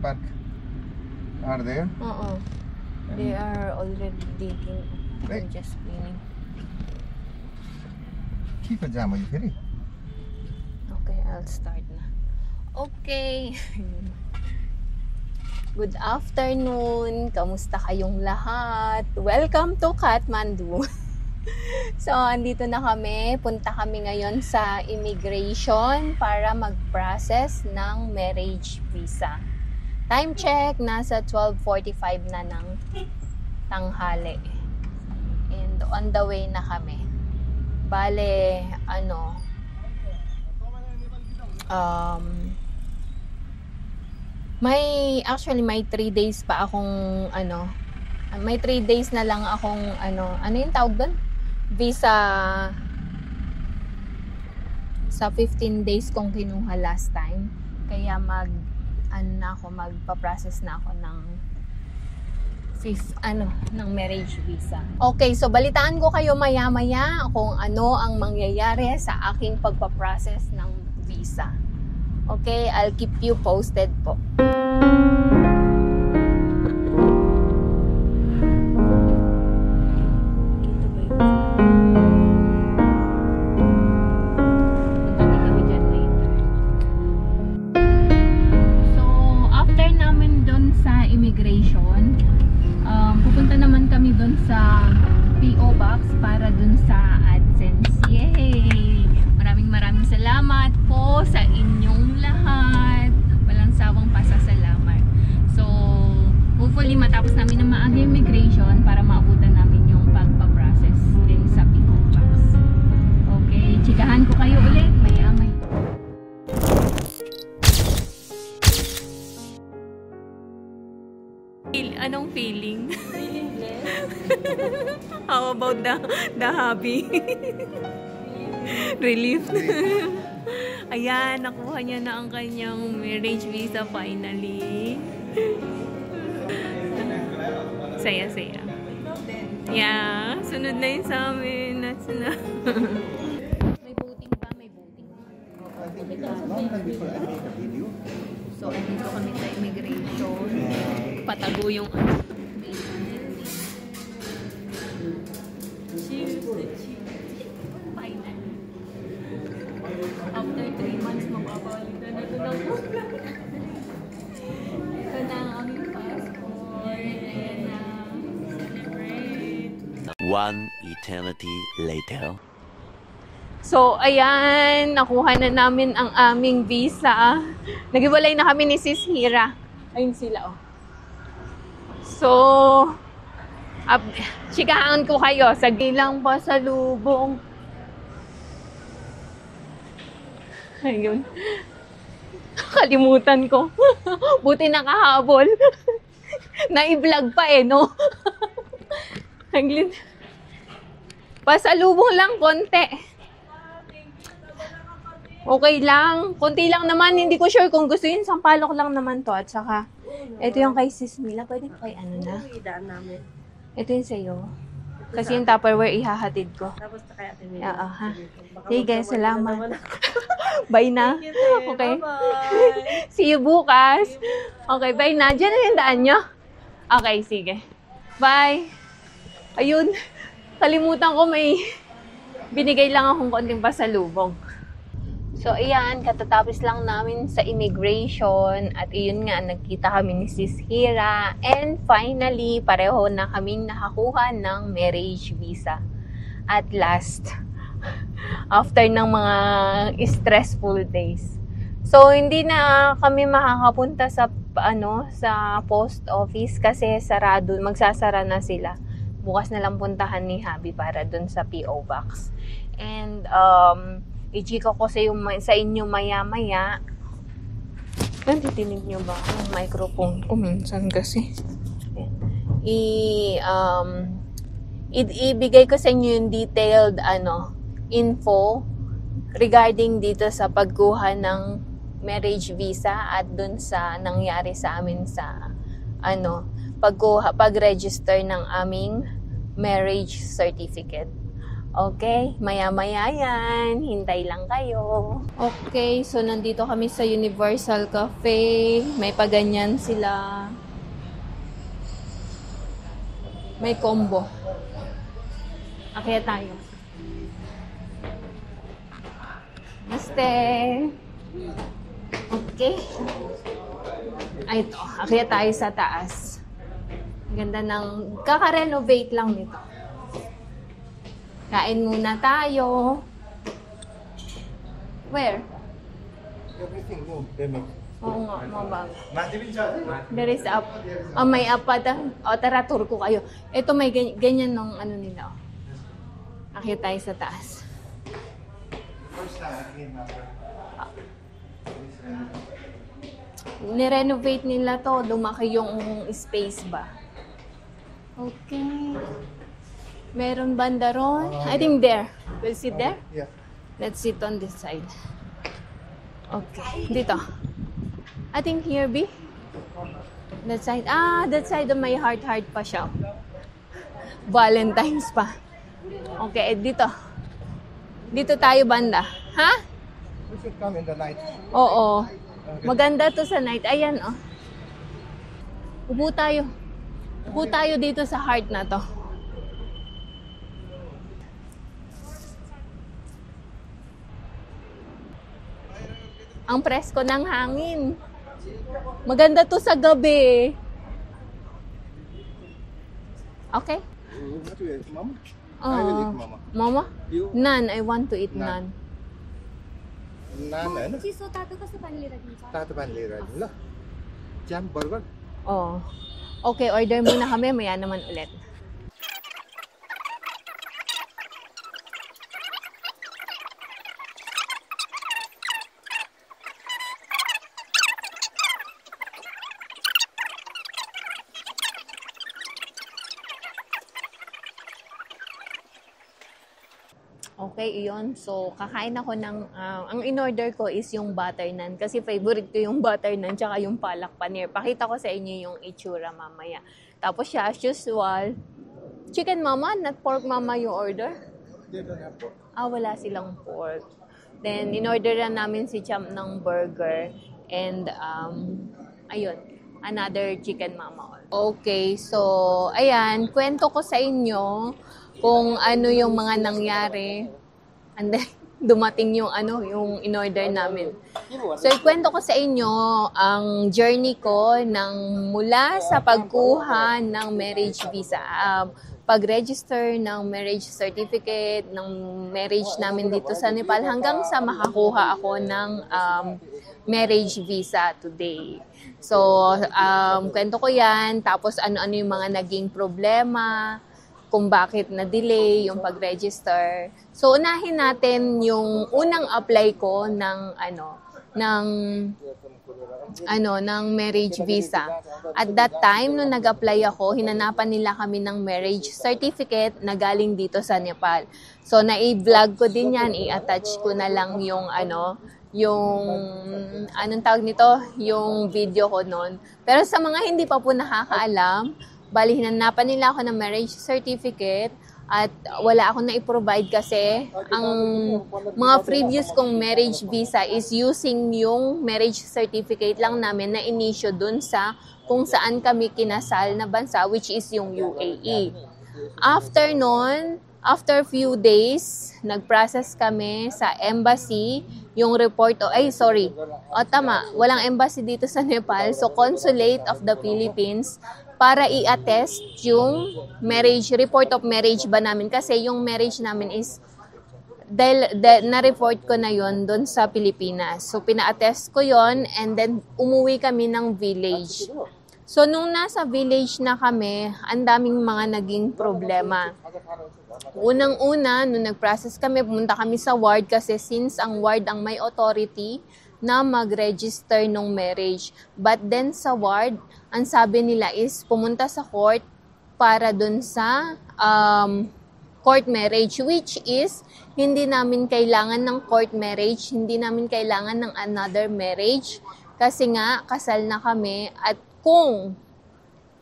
park are there? They are already digging. Right. Just cleaning. के को जाम यो फेरि? Okay, I'll start na. Okay. Good afternoon. Kamusta kayong lahat? Welcome to Kathmandu. So, andito na kami. Punta kami ngayon sa immigration para mag-process ng marriage visa. Time check, nasa 12:45 na ng tanghali. And on the way na kami. Bale, may 3 days pa akong may 3 days na lang akong ano yung tawag doon? Visa sa 15 days kong kinuha last time. Kaya magpa-process na ako ng ng marriage visa. Okay, so balitaan ko kayo maya-maya kung ano ang mangyayari sa aking pagpa-process ng visa. Okay, I'll keep you posted po. So, after namin doon sa immigration, pupunta naman kami doon sa PO Box para doon sa AdSense. Yay! Maraming salamat po sa inyong lahat. Walang sawang pasasalamat. So, hopefully matapos namin ng maaga immigration para maabutan namin yung pagpa-process din sa PO Box. Okay, chikahan ko kayo ulit. Maya-maya. Anong feeling? How about the hobby? Relief. Ayan, nakuha niya na ang kanyang marriage visa finally. Saya-saya. Yeah, sunod na yun sa amin. May voting pa, may voting. So, andito kami sa immigration. Patago yung after 3 months, mababalitan na ito na po. Ito na ang aming passport. Ayan na. Celebrate. One eternity later. So, ayan. Nakuha na namin ang aming visa. Naghiwalay na kami ni Sis Hira. Ayun sila, oh. So, chikahan ko kayo sa gilang pasalubong. Ayun. Kalimutan ko. Buti nakahabol. Na-i-vlog pa no? Pasalubong lang, konti. Okay lang. Konti lang naman. Hindi ko sure kung gusto yun. Sampalok lang naman to. At saka, ito yung kay Sis Mila. Pwede kay na? Ito yung sa'yo. Kasi yung Tupperware ihahatid ko. Tapos na kaya tinili. Oo, ha. Sige, salamat. Bye na. Okay. Bye-bye. See you bukas. Okay, bye na. Diyan na yung daan nyo. Okay, sige. Bye. Ayun. Kalimutan ko may binigay lang akong konting pasalubong. So, ayan. Katatapos lang namin sa immigration. At iyon nga, nagkita kami ni Sis Hira. And finally, pareho na kaming nakakuha ng marriage visa. At last. After ng mga stressful days. So, hindi na kami makakapunta sa sa post office kasi sarado, magsasara na sila. Bukas na lang puntahan ni Habi para dun sa PO Box. And i-chika ko sa inyo maya-maya. Nanditinig nyo ba ang microphone ko minsan kasi? Ibigay ko sa inyo yung detailed info regarding dito sa pagkuha ng marriage visa at dun sa nangyari sa amin sa pag-register ng aming marriage certificate. Okay, maya-maya yan. Hintay lang kayo. Okay, so nandito kami sa Universal Cafe. May paganyan sila. May combo. Akya tayo. Namaste. Okay. Ay, ito. Akya tayo sa taas. Ganda ng... Kaka-renovate lang nito. Kain muna tayo. Where? Everything new, they make. Oo nga, mabago. There is up. Oh, may up pa. O, tara, tour ko kayo. Ito may ganyan nung ano nila. Akit tayo sa taas. First time I came after. Nirenovate nila to. Lumaki yung space ba? Okay. Meron banda ron. I think there. We'll sit there. Yeah. Let's sit on this side. Okay. Dito. I think here, B. That side. Ah, that side of my heart pa siya. Valentine's pa. Okay, dito. Dito tayo banda. Ha? We should come in the night. Oo. Maganda to sa night. Ayan, oh. Upo tayo. Upo tayo dito sa heart na to. Ang presko ng hangin. Maganda to sa gabi. Okay? What do you eat, Mama? I Oh. will eat, Mama. Mama? You? Naan. I want to eat Naan. naan. नान होइन चिसो तातो कस्तो पानीले राखिन्छ तातो पानी लिएर आइदिनु ल ज्याम burger Oh. Okay, order muna kami. Maya naman ulit. Okay, iyon. So, kakain ako ng... ang in-order ko is yung butter naan. Kasi favorite ko yung butter naan tsaka yung palak paneer. Pakita ko sa inyo yung itsura mamaya. Tapos siya, as usual, chicken mama, not pork mama yung order. Ah, wala silang pork. Then, in-order na namin si Champ ng burger. And, ayun, another chicken mama. Okay, so, ayan, kwento ko sa inyo kung ano yung mga nangyari. And then, dumating yung yung in-order namin. So, ikwento ko sa inyo ang journey ko mula sa pagkuha ng marriage visa. Pag-register ng marriage certificate, ng marriage namin dito sa Nepal, hanggang sa makakuha ako ng marriage visa today. So, kwento ko yan, tapos ano-ano yung mga naging problema, kung bakit na-delay yung pag-register. So, unahin natin yung unang apply ko ng marriage visa. At that time, nung nag-apply ako, hinanapan nila kami ng marriage certificate na galing dito sa Nepal. So, na-i-vlog ko din yan, i-attach ko na lang yung anong tawag nito? Yung video ko noon. Pero sa mga hindi pa po nakakaalam, bali, hinanapan nila ako ng marriage certificate at wala akong na-provide kasi ang mga previous kong marriage visa is using yung marriage certificate lang namin na inisyo dun sa kung saan kami kinasal na bansa, which is yung UAE. After nun, after few days, nag-process kami sa embassy, yung report, walang embassy dito sa Nepal, so Consulate of the Philippines, para i-attest yung report of marriage ba namin. Kasi yung marriage namin is, na-report ko na yon doon sa Pilipinas. So, pina-attest ko yon and then umuwi kami ng village. So, nung nasa village na kami, ang daming mga naging problema. Unang-una, nung nag-process kami, pumunta kami sa ward kasi since ang ward ang may authority na mag-register ng marriage. But then sa ward, ang sabi nila is pumunta sa court para dun sa court marriage, which is hindi namin kailangan ng court marriage, hindi namin kailangan ng another marriage kasi nga kasal na kami at kung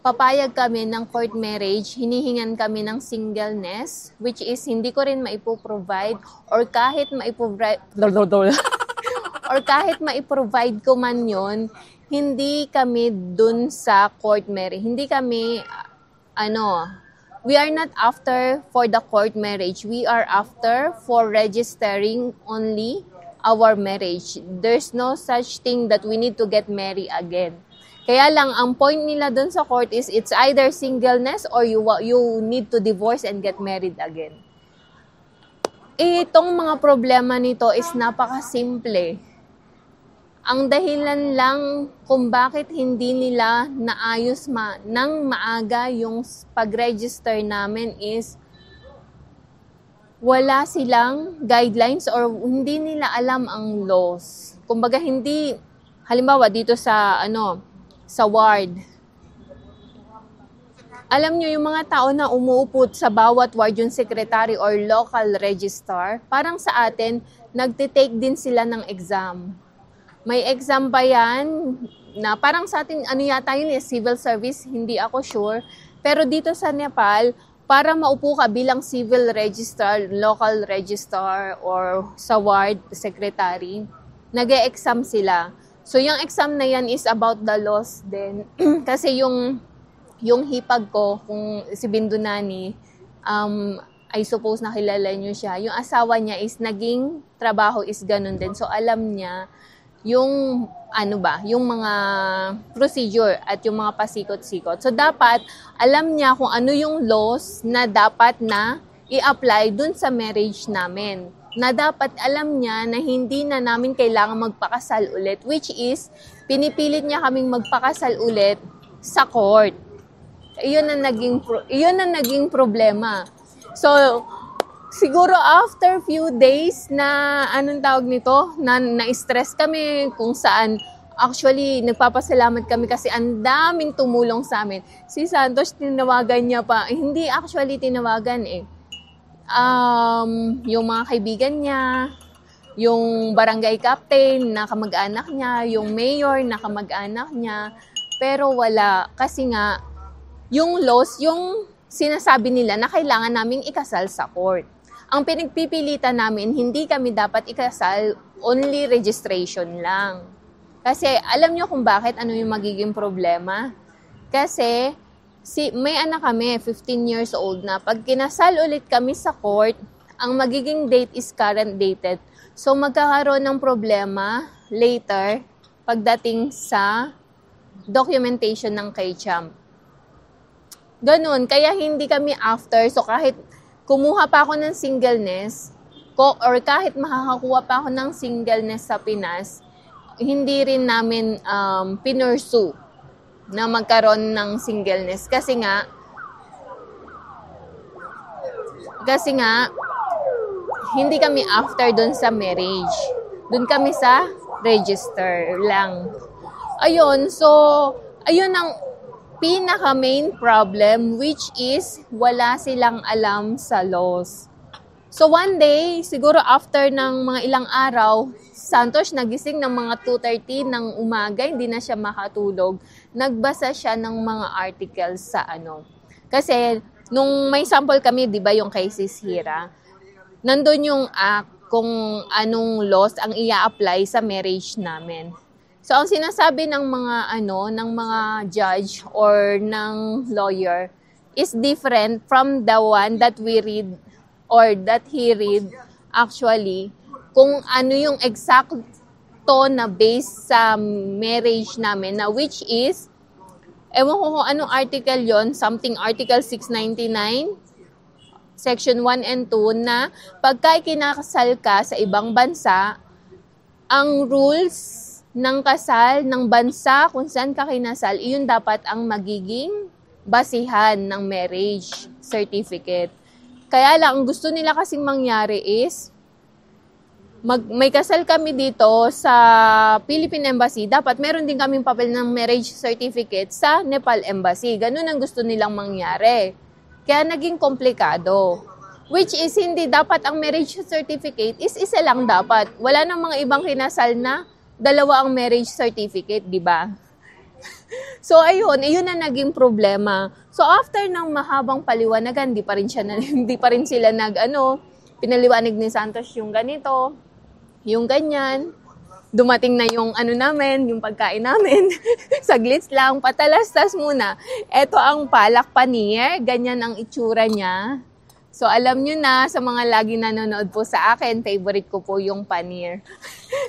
papayag kami ng court marriage, hinihingan kami ng singleness, which is hindi ko rin maipoprovide or kahit maipoprovide or kahit maiprovide ko man yon, hindi kami dun sa court marriage. Hindi kami, we are not after for the court marriage. We are after for registering only our marriage. There's no such thing that we need to get married again. Kaya lang, ang point nila dun sa court is it's either singleness or you need to divorce and get married again. Itong mga problema nito is napakasimple. Ang dahilan lang kung bakit hindi nila naayos nang maaga yung pag-register namin is wala silang guidelines or hindi nila alam ang laws. Kumbaga hindi, halimbawa dito sa sa ward. Alam nyo, yung mga tao na umuupo sa bawat ward, yung secretary or local registrar, parang sa atin, nagtitake din sila ng exam. May exam ba yan? Na parang sa atin, yata yun civil service, hindi ako sure. Pero dito sa Nepal, para maupo ka bilang civil registrar, local registrar, or sa ward secretary, nag-e-exam sila. So, yung exam na yan is about the laws din. Kasi yung hipag ko, kung si Bindunani, I suppose nakilala nyo siya, yung asawa niya is naging trabaho is ganun din. So, alam niya yung yung mga procedure at yung mga pasikot-sikot. So, dapat alam niya kung ano yung laws na dapat na i-apply dun sa marriage namin. Na dapat alam niya na hindi na namin kailangan magpakasal ulit, which is, pinipilit niya kaming magpakasal ulit sa court. Iyon ang naging problema. So, siguro after few days na, na-stress kami kung saan, actually, nagpapasalamat kami kasi ang daming tumulong sa amin. Si Santos, tinawagan niya pa. Hindi actually tinawagan yung mga kaibigan niya, yung barangay captain na kamag-anak niya, yung mayor na kamag-anak niya, pero wala. Kasi nga, yung laws, yung sinasabi nila na kailangan naming ikasal sa court. Ang pinagpipilitan namin, hindi kami dapat ikasal, only registration lang. Kasi alam nyo kung bakit, ano yung magiging problema? Kasi may anak kami, 15 years old na. Pag kinasal ulit kami sa court, ang magiging date is current dated. So magkakaroon ng problema later pagdating sa documentation ng KCHAMP. Ganun, kaya hindi kami after. So kahit kumuha pa ako ng singleness, or kahit makakakuha pa ako ng singleness sa Pinas, hindi rin namin pinursue na magkaroon ng singleness. Kasi nga, hindi kami after dun sa marriage. Dun kami sa register lang. Ayun, so, ayun ang pinaka main problem, which is wala silang alam sa laws. So one day, siguro after ng mga ilang araw, Santos nagising ng mga 2:30 ng umaga, hindi na siya makatulog. Nagbasa siya ng mga articles sa Kasi nung may sample kami, 'di ba, yung kay Sis Hira, nandun yung act kung anong laws ang ia-apply sa marriage namin. So ang sinasabi ng mga ng mga judge or ng lawyer is different from the one that we read or that he read actually, kung ano yung exacto na base sa marriage namin, na which is, ewan ko kung anong article yon, something article 699, section 1 and 2, na pagka kinakasal ka sa ibang bansa, ang rules ng kasal ng bansa kung saan ka kinasal, iyon dapat ang magiging basihan ng marriage certificate. Kaya lang, ang gusto nila kasing mangyari is, may kasal kami dito sa Philippine Embassy, dapat meron din kaming papel ng marriage certificate sa Nepal Embassy. Ganun ang gusto nilang mangyari. Kaya naging komplikado. Which is, hindi dapat ang marriage certificate is isa lang dapat. Wala nang mga ibang kinasal na dalawa ang marriage certificate, di ba? So, ayun na naging problema. So, after ng mahabang paliwanagan, hindi pa rin sila pinaliwanag ni Santos yung ganito, yung ganyan. Dumating na yung yung pagkain namin. Saglit lang, patalastas muna. Ito ang palak paneer, ganyan ang itsura niya. So, alam nyo na, sa mga lagi nanonood po sa akin, favorite ko po yung paneer.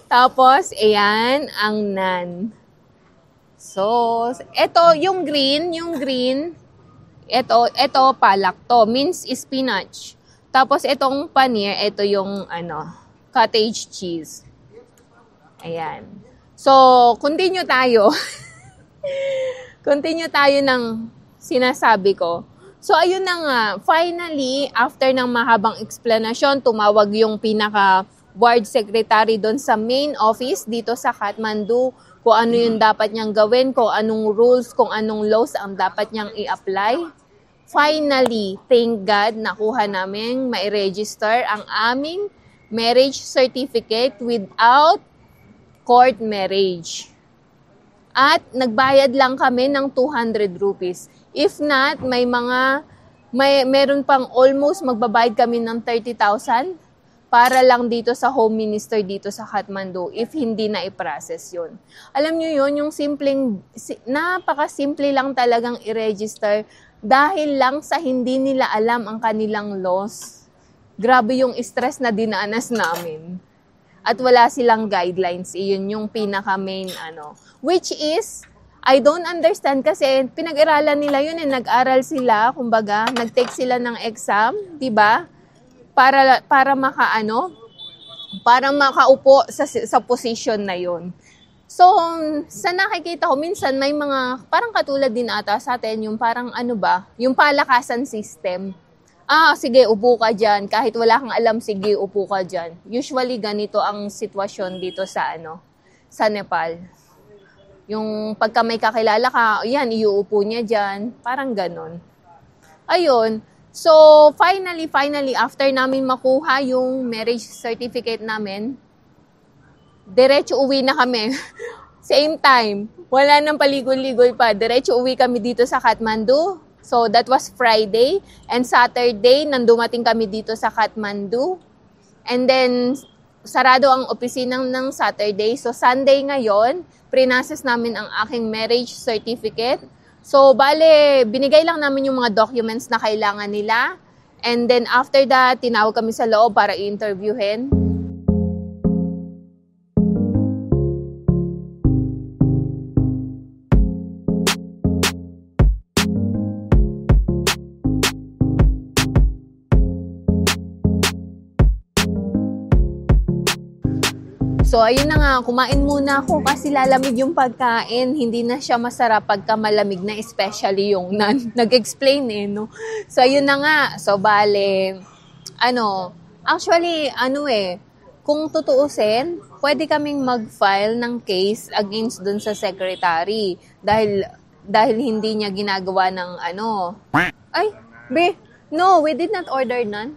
Tapos, ayan, ang naan. So, ito, yung green, ito palak to, means spinach. Tapos, itong paneer, ito yung, cottage cheese. Ayan. So, continue tayo. Continue tayo ng sinasabi ko. So, ayun na nga. Finally, after ng mahabang explanation, tumawag yung pinaka-ward secretary doon sa main office dito sa Kathmandu kung ano yung dapat niyang gawin, kung anong rules, kung anong laws ang dapat niyang i-apply. Finally, thank God, nakuha namin mai-register ang aming marriage certificate without court marriage. At nagbayad lang kami ng 200 rupees. If not, meron pang almost magbabayad kami ng 30,000 para lang dito sa Home Minister dito sa Kathmandu if hindi na i-process yun. Alam nyo yun, yung napaka-simple lang talagang i-register dahil lang sa hindi nila alam ang kanilang laws. Grabe yung stress na dinaanas namin. At wala silang guidelines. Iyon yung pinaka-main Which is, I don't understand kasi pinag-aralan nila yun nag-aral sila, kumbaga, nag-take sila ng exam, 'di ba? Para makaupo sa position na yun. So, sa nakikita ko, minsan may mga, parang katulad din ata sa atin, yung parang yung palakasan system. Sige, upo ka dyan. Kahit wala kang alam, sige, upo ka dyan. Usually, ganito ang sitwasyon dito sa Nepal. Yung pagka may kakilala ka, yan, iuupo niya dyan. Parang ganon. Ayun. So, finally, after namin makuha yung marriage certificate namin, diretso uwi na kami. Same time. Wala nang paligoy-ligoy pa. Diretso uwi kami dito sa Kathmandu. So, that was Friday. And Saturday, nandumating kami dito sa Kathmandu. And then, sarado ang opisina ng Saturday. So, Sunday ngayon, prinases namin ang aking marriage certificate. So, bale, binigay lang namin yung mga documents na kailangan nila. And then, after that, tinawag kami sa loob para i-interviewin. So, ayun na nga, kumain muna ako kasi lalamig yung pagkain. Hindi na siya masarap pagka malamig na, especially yung nag-explain no? So, ayun na nga. So, bale, kung tutuusin, pwede kaming mag-file ng case against dun sa secretary. Dahil hindi niya ginagawa ng Ay, no, we did not order none.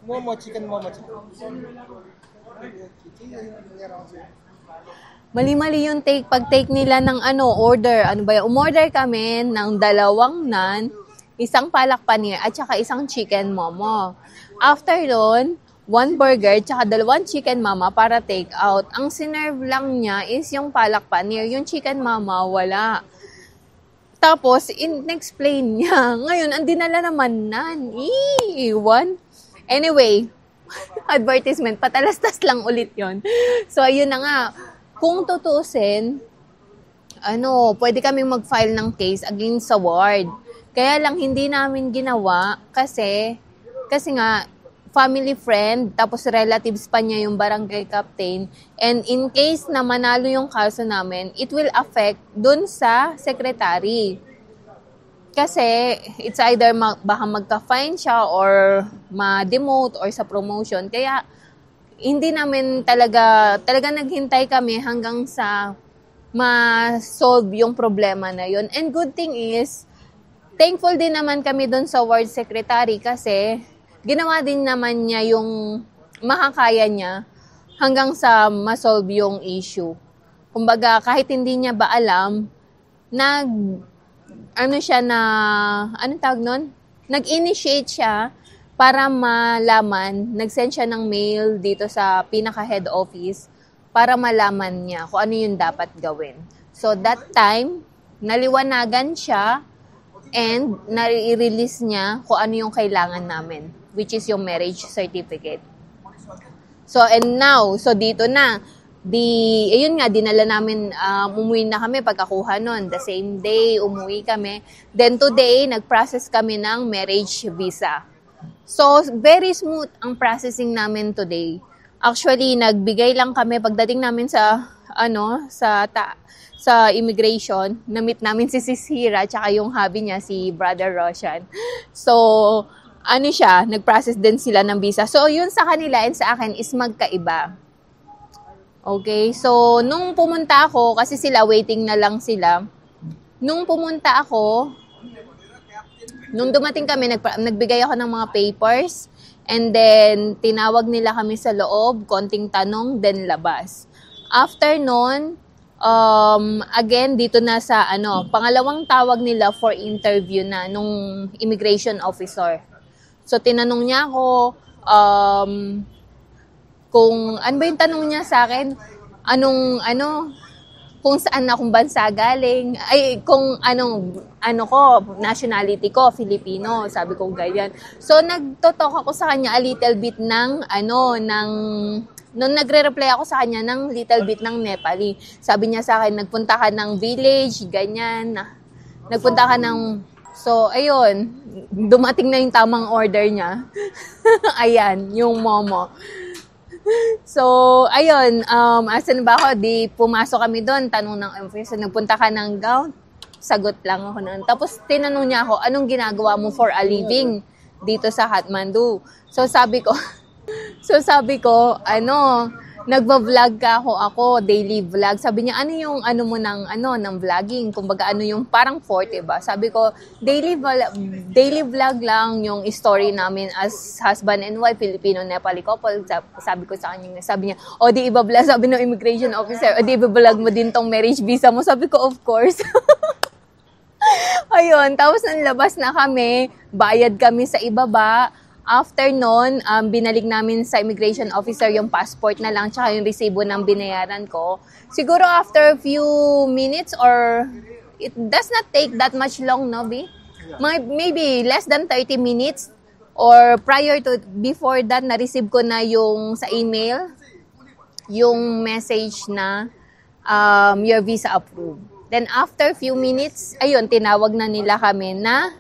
Momo, chicken momo. Mali-mali yung pag-take nila ng order. Ano ba yan? Umorder kami ng 2 naan, 1 palak paneer, at saka 1 chicken momo. After doon, 1 burger, tsaka 2 chicken mama para take out. Ang sinerve lang niya is yung palak paneer. Yung chicken mama, wala. Tapos, in-explain niya. Ngayon, ang dinala naman nan. Iwan. Anyway, advertisement, patalastas lang ulit yon. So, ayun na nga. Kung tutuusin, pwede kaming mag-file ng case against sa ward. Kaya lang, hindi namin ginawa kasi nga, family friend, tapos relatives pa niya yung barangay captain. And in case na manalo yung kaso namin, it will affect dun sa secretary. Kasi it's either baka magka-fine siya or ma-demote or sa promotion. Kaya hindi namin talaga naghintay kami hanggang sa ma-solve yung problema na yun. And good thing is, thankful din naman kami doon sa ward secretary kasi ginawa din naman niya yung makakaya niya hanggang sa ma-solve yung issue. kumbaga kahit hindi niya ba alam, anong tawag nun? Nag-initiate siya para malaman, nag-send siya ng mail dito sa pinaka-head office para malaman niya kung ano yung dapat gawin. So that time, naliwanagan siya and nare-release niya kung ano yung kailangan namin, which is yung marriage certificate. So and now, so dito na, ayun nga, dinala namin, umuwi na kami pagkakuha nun. The same day, umuwi kami. Then today, nag-process kami ng marriage visa. So, very smooth ang processing namin today. Actually, nagbigay lang kami pagdating namin sa immigration, na-meet namin si Hira tsaka yung hubby niya, si Brother Roshan. So, nag-process din sila ng visa. So, yun sa kanila and sa akin is magkaiba. Okay, so, nung pumunta ako, kasi sila, waiting na lang sila. Nung pumunta ako, nung dumating kami, nagbigay ako ng mga papers. And then, tinawag nila kami sa loob, konting tanong, then labas. After nun, again, dito na sa, pangalawang tawag nila for interview na, nung immigration officer. So, tinanong niya ako, kung, ano ba yung tanong niya sa akin? Kung saan akong bansa galing, kung nationality ko, Filipino, sabi ko ganyan. So, nagtotalk ako sa kanya a little bit nung nagre-reply ako sa kanya ng little bit ng Nepali. Sabi niya sa akin, nagpunta ka ng village, ganyan. Nagpunta ka ng, so, ayun, dumating na yung tamang order niya. Ayan, yung momo. So, ayun, asan ba ako? Di pumasok kami doon, tanong ng officer, nagpunta ka ng gown? Sagot lang ako noon. Tapos, tinanong niya ako, anong ginagawa mo for a living dito sa Kathmandu? So, sabi ko, nagva-vlog ako, daily vlog. Sabi niya, ano yung mo ng vlogging? Kumbaga, yung parang forte ba? Sabi ko, daily vlog lang yung story namin as husband and wife, Filipino-Nepali couple. Sabi ko sa kanya, sabi niya, di iba-vlog, sabi ng immigration officer, di iba-vlog mo din tong marriage visa mo? Sabi ko, of course. Ayun, tapos nanlabas na kami, bayad kami sa ibaba. After nun, binalik namin sa immigration officer yung passport na lang tsaka yung resibo ng binayaran ko. Siguro after a few minutes or it does not take that much long, no, B? Maybe less than 30 minutes or before that, na-receive ko na yung sa email, yung message na your visa approved. Then after few minutes, ayun, tinawag na nila kami na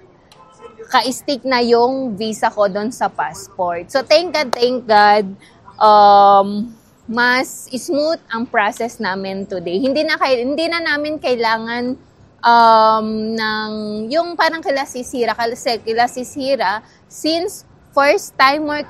ka-stick na yung visa ko doon sa passport. So, thank God, mas smooth ang process namin today. Hindi na namin kailangan yung parang kila Hira, since first timer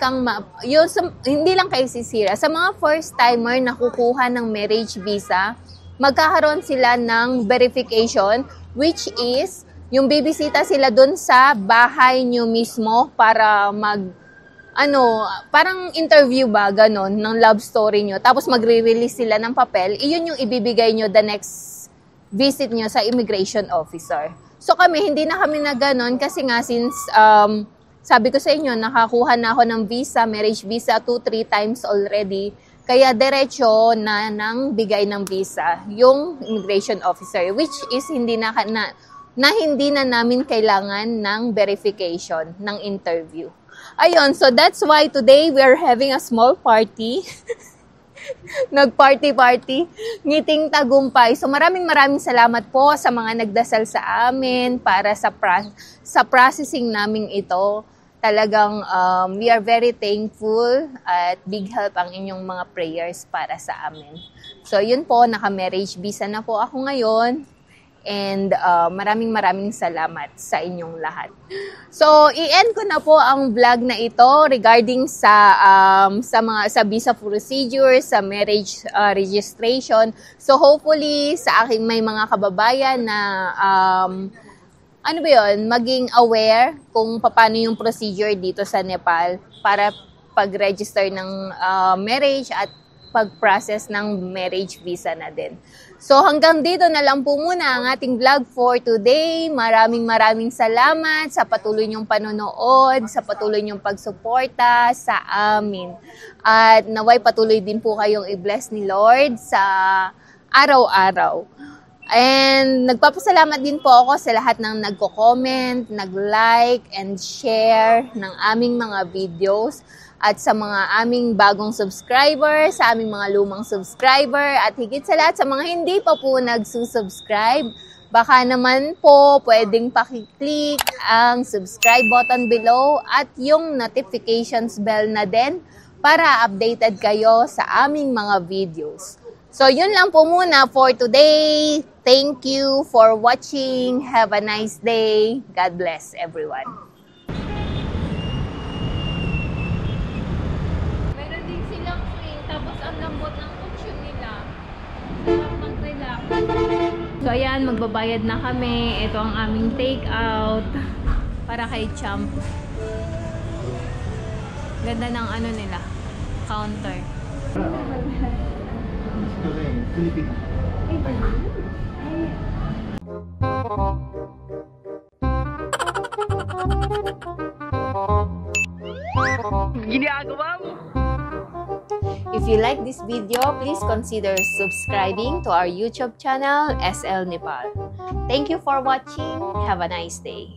hindi lang kay Hira, sa mga first timer na kukuha ng marriage visa, magkakaroon sila ng verification, which is yung bibisita sila dun sa bahay nyo mismo para parang interview ba, ganon, ng love story nyo. Tapos magre-release sila ng papel. Iyon yung ibibigay nyo the next visit nyo sa immigration officer. So kami, hindi na kami na ganon kasi nga since, sabi ko sa inyo, nakakuha na ako ng visa, marriage visa 2-3 times already. Kaya diretso na nang bigay ng visa yung immigration officer, which is hindi na namin kailangan ng verification ng interview. Ayun, so that's why today we are having a small party. Nag-party, ngiting tagumpay. So maraming salamat po sa mga nagdasal sa amin para sa processing namin ito. Talagang we are very thankful at big help ang inyong mga prayers para sa amin. So yun po, naka-marriage visa na po ako ngayon. And maraming salamat sa inyong lahat. So, i-end ko na po ang vlog na ito regarding sa visa procedure, sa marriage registration. So, hopefully, sa aking may mga kababayan na maging aware kung paano yung procedure dito sa Nepal para pag-register ng marriage at pag-process ng marriage visa na din. So hanggang dito na lang po muna ang ating vlog for today. Maraming salamat sa patuloy niyong panonood, sa patuloy niyong pagsuporta sa amin. At naway patuloy din po kayong i-bless ni Lord sa araw-araw. And nagpapasalamat din po ako sa lahat ng nagko-comment, nag-like, and share ng aming mga videos. At sa mga aming bagong subscriber, sa aming mga lumang subscriber, at higit sa lahat sa mga hindi pa po nagsusubscribe, baka naman po pwedeng pakiclick ang subscribe button below at yung notifications bell na din para updated kayo sa aming mga videos. So yun lang po muna for today. Thank you for watching. Have a nice day. God bless everyone. Meron din silang swing, tapos ang lambot ng kutsyon nila. Sarap mag-relax. So ayan, magbabayad na kami. Ito ang aming take out para kay Champ. Ganda ng ano nila, counter. If you like this video, please consider subscribing to our YouTube channel, SL Nepal. Thank you for watching. Have a nice day.